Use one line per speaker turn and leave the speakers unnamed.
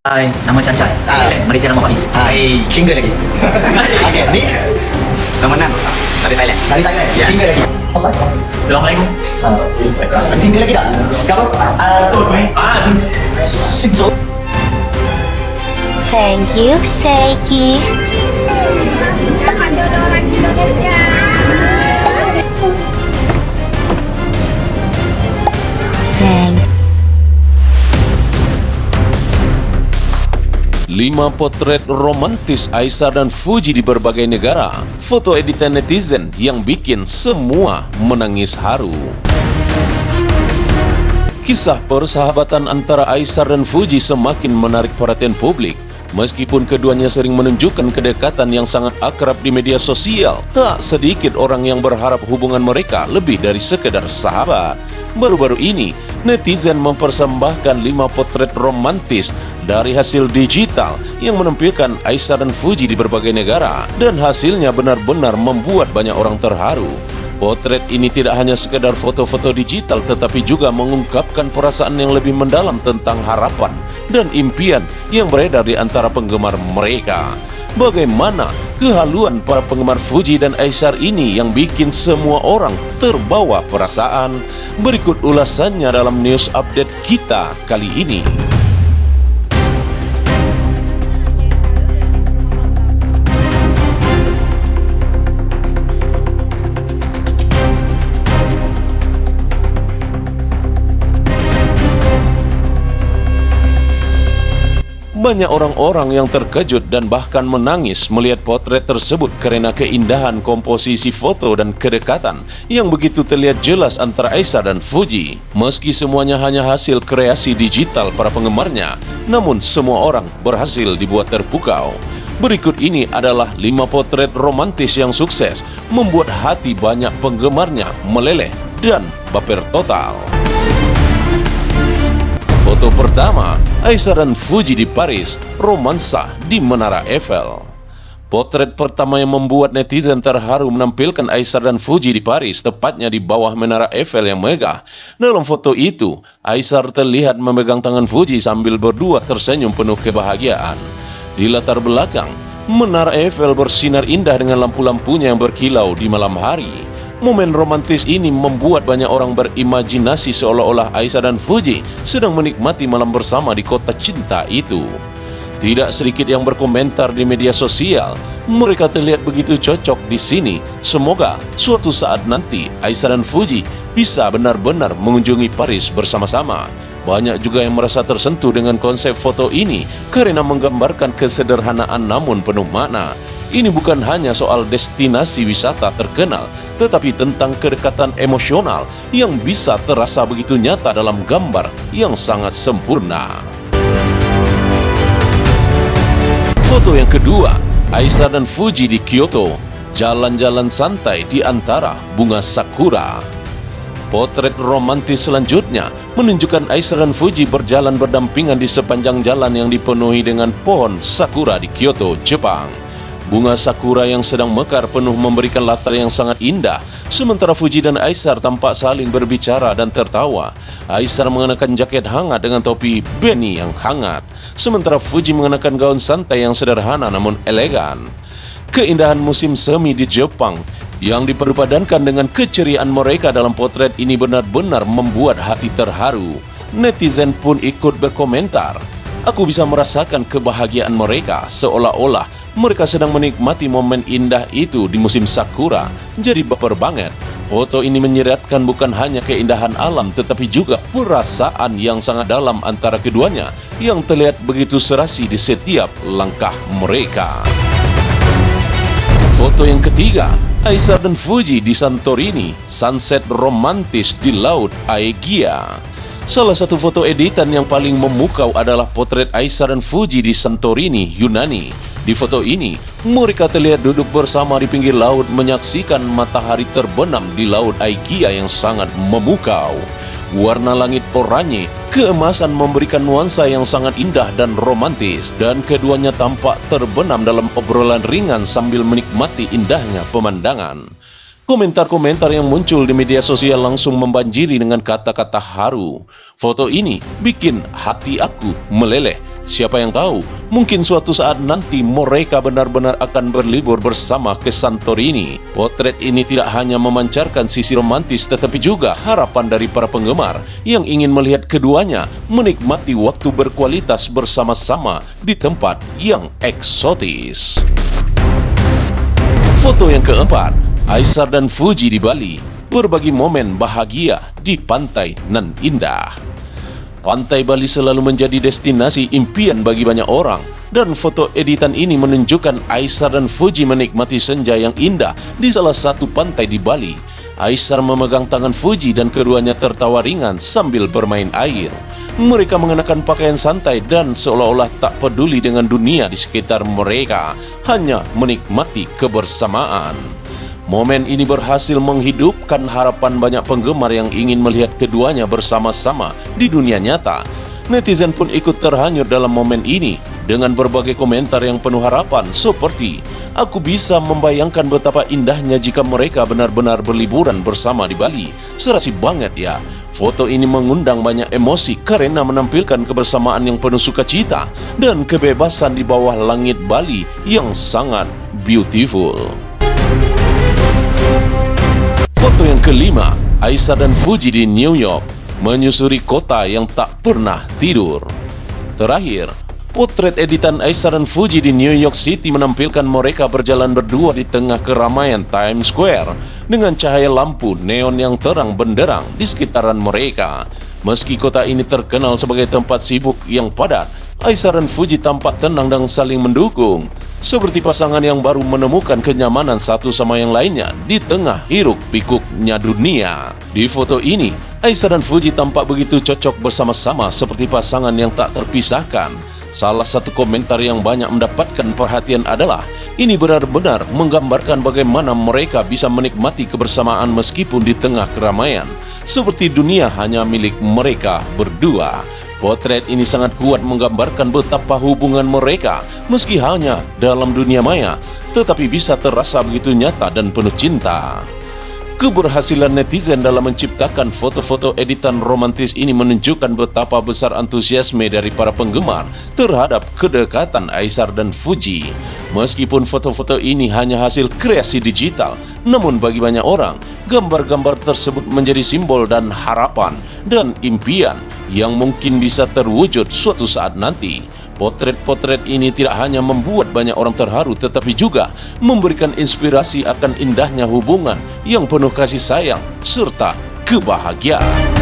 Hai, nama Cancai. Malaysia nama Faiz.
Hai, single lagi. Okey, ni
Nama Nan. Dari Thailand.
dari Thailand.
Ya.
Single lagi.
Assalamualaikum.
Single lagi tak? Kalau single.
Thank you, Seiki.
Ada orang Indonesia.
Thank
5 potret romantis Aisyah dan Fuji di berbagai negara. Foto editan netizen yang bikin semua menangis haru. Kisah persahabatan antara Aisyah dan Fuji semakin menarik perhatian publik. Meskipun keduanya sering menunjukkan kedekatan yang sangat akrab di media sosial, tak sedikit orang yang berharap hubungan mereka lebih dari sekedar sahabat. Baru-baru ini, netizen mempersembahkan 5 potret romantis dari hasil digital yang menampilkan Aisyah dan Fuji di berbagai negara, dan hasilnya benar-benar membuat banyak orang terharu. Potret ini tidak hanya sekedar foto-foto digital, tetapi juga mengungkapkan perasaan yang lebih mendalam tentang harapan dan impian yang beredar di antara penggemar mereka. Bagaimana kehaluan para penggemar Fuji dan Aisyah ini yang bikin semua orang terbawa perasaan? Berikut ulasannya dalam news update kita kali ini. Banyak orang-orang yang terkejut dan bahkan menangis melihat potret tersebut karena keindahan komposisi foto dan kedekatan yang begitu terlihat jelas antara Aisyah dan Fuji. Meski semuanya hanya hasil kreasi digital para penggemarnya, namun semua orang berhasil dibuat terpukau. Berikut ini adalah 5 potret romantis yang sukses membuat hati banyak penggemarnya meleleh dan baper total. Foto pertama, Aisyah dan Fuji di Paris, romansa di Menara Eiffel. Potret pertama yang membuat netizen terharu menampilkan Aisyah dan Fuji di Paris, tepatnya di bawah Menara Eiffel yang megah. Dalam foto itu, Aisyah terlihat memegang tangan Fuji sambil berdua tersenyum penuh kebahagiaan. Di latar belakang, Menara Eiffel bersinar indah dengan lampu-lampunya yang berkilau di malam hari. Momen romantis ini membuat banyak orang berimajinasi seolah-olah Aisyah dan Fuji sedang menikmati malam bersama di kota cinta itu. Tidak sedikit yang berkomentar di media sosial, mereka terlihat begitu cocok di sini. Semoga suatu saat nanti Aisyah dan Fuji bisa benar-benar mengunjungi Paris bersama-sama. Banyak juga yang merasa tersentuh dengan konsep foto ini karena menggambarkan kesederhanaan namun penuh makna. Ini bukan hanya soal destinasi wisata terkenal, tetapi tentang kedekatan emosional yang bisa terasa begitu nyata dalam gambar yang sangat sempurna. Foto yang kedua, Aisyah dan Fuji di Kyoto, jalan-jalan santai di antara bunga sakura. Potret romantis selanjutnya menunjukkan Aisyah dan Fuji berjalan berdampingan di sepanjang jalan yang dipenuhi dengan pohon sakura di Kyoto, Jepang. Bunga sakura yang sedang mekar penuh memberikan latar yang sangat indah, sementara Fuji dan Aisyah tampak saling berbicara dan tertawa. Aisyah mengenakan jaket hangat dengan topi beanie yang hangat, sementara Fuji mengenakan gaun santai yang sederhana namun elegan. Keindahan musim semi di Jepang yang dipadupadankan dengan keceriaan mereka dalam potret ini benar-benar membuat hati terharu. Netizen pun ikut berkomentar. Aku bisa merasakan kebahagiaan mereka seolah-olah mereka sedang menikmati momen indah itu di musim sakura. Jadi baper banget. Foto ini menyiratkan bukan hanya keindahan alam tetapi juga perasaan yang sangat dalam antara keduanya yang terlihat begitu serasi di setiap langkah mereka. Foto yang ketiga, Aisyah dan Fuji di Santorini, sunset romantis di Laut Aegea. Salah satu foto editan yang paling memukau adalah potret Aisyah dan Fuji di Santorini, Yunani. Di foto ini, mereka terlihat duduk bersama di pinggir laut menyaksikan matahari terbenam di Laut Aegea yang sangat memukau. Warna langit oranye, keemasan memberikan nuansa yang sangat indah dan romantis, dan keduanya tampak terbenam dalam obrolan ringan sambil menikmati indahnya pemandangan. Komentar-komentar yang muncul di media sosial langsung membanjiri dengan kata-kata haru. Foto ini bikin hati aku meleleh. Siapa yang tahu, mungkin suatu saat nanti mereka benar-benar akan berlibur bersama ke Santorini. Potret ini tidak hanya memancarkan sisi romantis, tetapi juga harapan dari para penggemar yang ingin melihat keduanya menikmati waktu berkualitas bersama-sama di tempat yang eksotis. Foto yang keempat, Aishar dan Fuji di Bali berbagi momen bahagia di pantai nan indah. Pantai Bali selalu menjadi destinasi impian bagi banyak orang, dan foto editan ini menunjukkan Aishar dan Fuji menikmati senja yang indah di salah satu pantai di Bali. Aishar memegang tangan Fuji dan keduanya tertawa ringan sambil bermain air. Mereka mengenakan pakaian santai dan seolah-olah tak peduli dengan dunia di sekitar mereka, hanya menikmati kebersamaan. Momen ini berhasil menghidupkan harapan banyak penggemar yang ingin melihat keduanya bersama-sama di dunia nyata. Netizen pun ikut terhanyut dalam momen ini dengan berbagai komentar yang penuh harapan seperti, "Aku bisa membayangkan betapa indahnya jika mereka benar-benar berliburan bersama di Bali. Serasi banget ya." Foto ini mengundang banyak emosi karena menampilkan kebersamaan yang penuh sukacita dan kebebasan di bawah langit Bali yang sangat beautiful. Foto yang kelima, Aishar dan Fuji di New York menyusuri kota yang tak pernah tidur. Terakhir, potret editan Aishar dan Fuji di New York City menampilkan mereka berjalan berdua di tengah keramaian Times Square dengan cahaya lampu neon yang terang benderang di sekitaran mereka. Meski kota ini terkenal sebagai tempat sibuk yang padat, Aishar dan Fuji tampak tenang dan saling mendukung, seperti pasangan yang baru menemukan kenyamanan satu sama yang lainnya di tengah hiruk-pikuknya dunia. Di foto ini, Aishar dan Fuji tampak begitu cocok bersama-sama seperti pasangan yang tak terpisahkan. Salah satu komentar yang banyak mendapatkan perhatian adalah, ini benar-benar menggambarkan bagaimana mereka bisa menikmati kebersamaan meskipun di tengah keramaian, seperti dunia hanya milik mereka berdua. Potret ini sangat kuat menggambarkan betapa hubungan mereka meski hanya dalam dunia maya, tetapi bisa terasa begitu nyata dan penuh cinta. Keberhasilan netizen dalam menciptakan foto-foto editan romantis ini menunjukkan betapa besar antusiasme dari para penggemar terhadap kedekatan Aishar dan Fuji. Meskipun foto-foto ini hanya hasil kreasi digital, namun bagi banyak orang, gambar-gambar tersebut menjadi simbol dan harapan dan impian yang mungkin bisa terwujud suatu saat nanti. Potret-potret ini tidak hanya membuat banyak orang terharu, tetapi juga memberikan inspirasi akan indahnya hubungan yang penuh kasih sayang serta kebahagiaan.